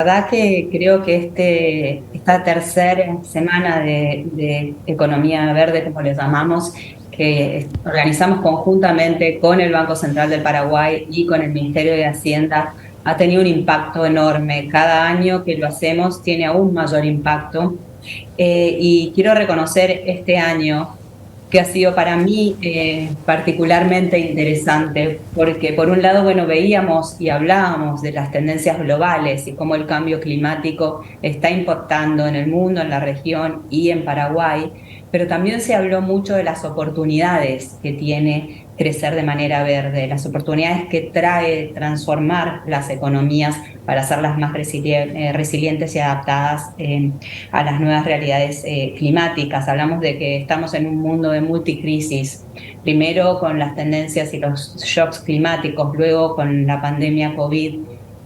verdad que creo que esta tercera semana de economía verde, como le llamamos, que organizamos conjuntamente con el Banco Central del Paraguay y con el Ministerio de Hacienda, ha tenido un impacto enorme. Cada año que lo hacemos tiene aún mayor impacto. Y quiero reconocer este año que ha sido para mí particularmente interesante, porque por un lado, bueno, veíamos y hablábamos de las tendencias globales y cómo el cambio climático está impactando en el mundo, en la región y en Paraguay, pero también se habló mucho de las oportunidades que tiene crecer de manera verde, las oportunidades que trae transformar las economías para hacerlas más resilientes y adaptadas a las nuevas realidades climáticas. Hablamos de que estamos en un mundo de multicrisis, primero con las tendencias y los shocks climáticos, luego con la pandemia COVID,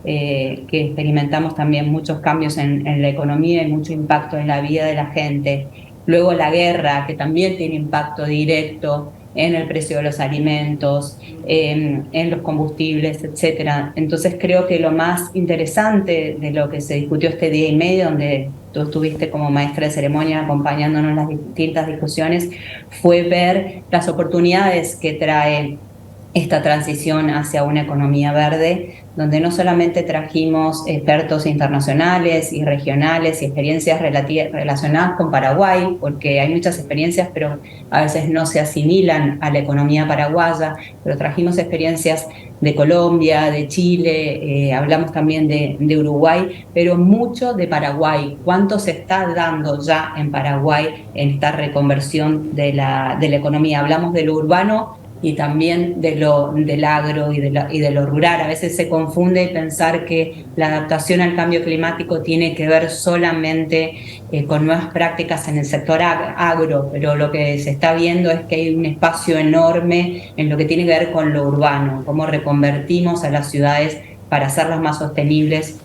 que experimentamos también muchos cambios en la economía y mucho impacto en la vida de la gente. Luego la guerra, que también tiene impacto directo en el precio de los alimentos, en los combustibles, etcétera. Entonces creo que lo más interesante de lo que se discutió este día y medio, donde tú estuviste como maestra de ceremonia acompañándonos en las distintas discusiones, fue ver las oportunidades que trae esta transición hacia una economía verde, donde no solamente trajimos expertos internacionales y regionales y experiencias relacionadas con Paraguay, porque hay muchas experiencias, pero a veces no se asimilan a la economía paraguaya, pero trajimos experiencias de Colombia, de Chile, hablamos también de Uruguay, pero mucho de Paraguay. ¿Cuánto se está dando ya en Paraguay en esta reconversión de la economía? Hablamos de lo urbano y también del agro y de lo rural. A veces se confunde pensar que la adaptación al cambio climático tiene que ver solamente con nuevas prácticas en el sector agro, pero lo que se está viendo es que hay un espacio enorme en lo que tiene que ver con lo urbano, cómo reconvertimos a las ciudades para hacerlas más sostenibles,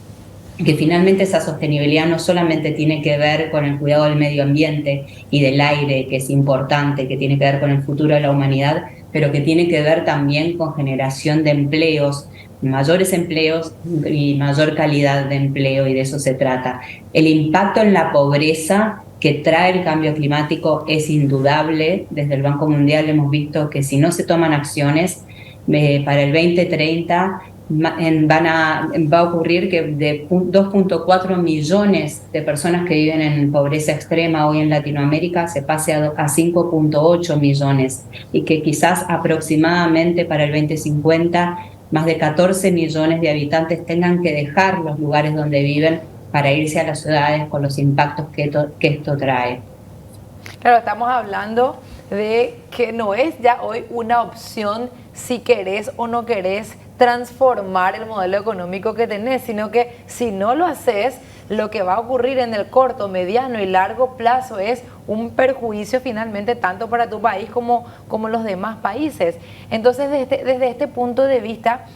que finalmente esa sostenibilidad no solamente tiene que ver con el cuidado del medio ambiente y del aire, que es importante, que tiene que ver con el futuro de la humanidad, pero que tiene que ver también con generación de empleos, mayores empleos y mayor calidad de empleo, y de eso se trata. El impacto en la pobreza que trae el cambio climático es indudable. Desde el Banco Mundial hemos visto que si no se toman acciones, para el 2030 va a ocurrir que de 2,4 millones de personas que viven en pobreza extrema hoy en Latinoamérica se pase a 5,8 millones, y que quizás aproximadamente para el 2050 más de 14 millones de habitantes tengan que dejar los lugares donde viven para irse a las ciudades, con los impactos que esto trae. Claro, estamos hablando de que no es ya hoy una opción si querés o no querés transformar el modelo económico que tenés, sino que si no lo haces, lo que va a ocurrir en el corto, mediano y largo plazo es un perjuicio finalmente tanto para tu país como los demás países. Entonces, desde este punto de vista,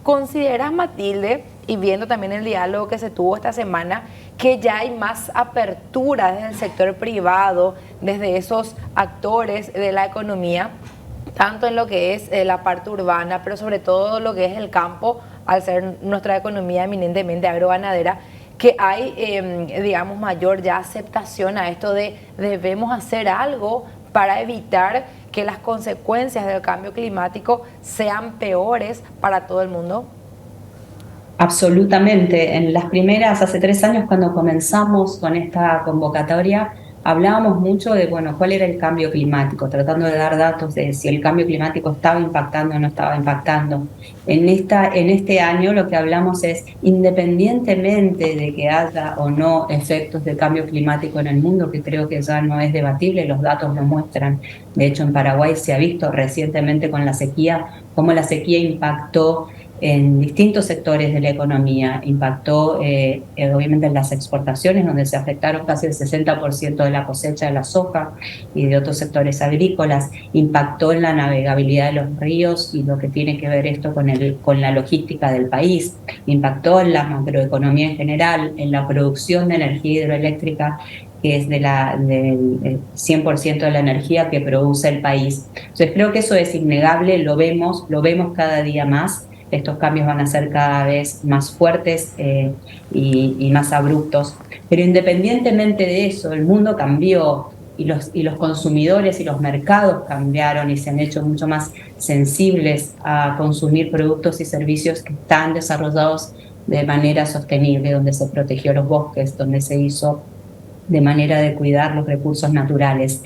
¿consideras, Matilde, y viendo también el diálogo que se tuvo esta semana, que ya hay más apertura desde el sector privado, desde esos actores de la economía, tanto en lo que es la parte urbana, pero sobre todo lo que es el campo, al ser nuestra economía eminentemente agroganadera, que hay, digamos, mayor ya aceptación a esto de debemos hacer algo para evitar que las consecuencias del cambio climático sean peores para todo el mundo? Absolutamente. En las primeras, hace 3 años, cuando comenzamos con esta convocatoria, hablábamos mucho de, bueno, cuál era el cambio climático, tratando de dar datos de si el cambio climático estaba impactando o no estaba impactando. En este año lo que hablamos es, independientemente de que haya o no efectos de cambio climático en el mundo, que creo que ya no es debatible, los datos lo muestran. De hecho, en Paraguay se ha visto recientemente con la sequía, cómo la sequía impactó en distintos sectores de la economía. Impactó obviamente en las exportaciones, donde se afectaron casi el 60% de la cosecha de la soja y de otros sectores agrícolas. Impactó en la navegabilidad de los ríos y lo que tiene que ver esto con la logística del país. Impactó en la macroeconomía en general, en la producción de energía hidroeléctrica, que es del 100% de la energía que produce el país. Entonces creo que eso es innegable, lo vemos cada día más. estos cambios van a ser cada vez más fuertes y más abruptos. Pero independientemente de eso, el mundo cambió y los consumidores y los mercados cambiaron y se han hecho mucho más sensibles a consumir productos y servicios que están desarrollados de manera sostenible, donde se protegió los bosques, donde se hizo de manera de cuidar los recursos naturales.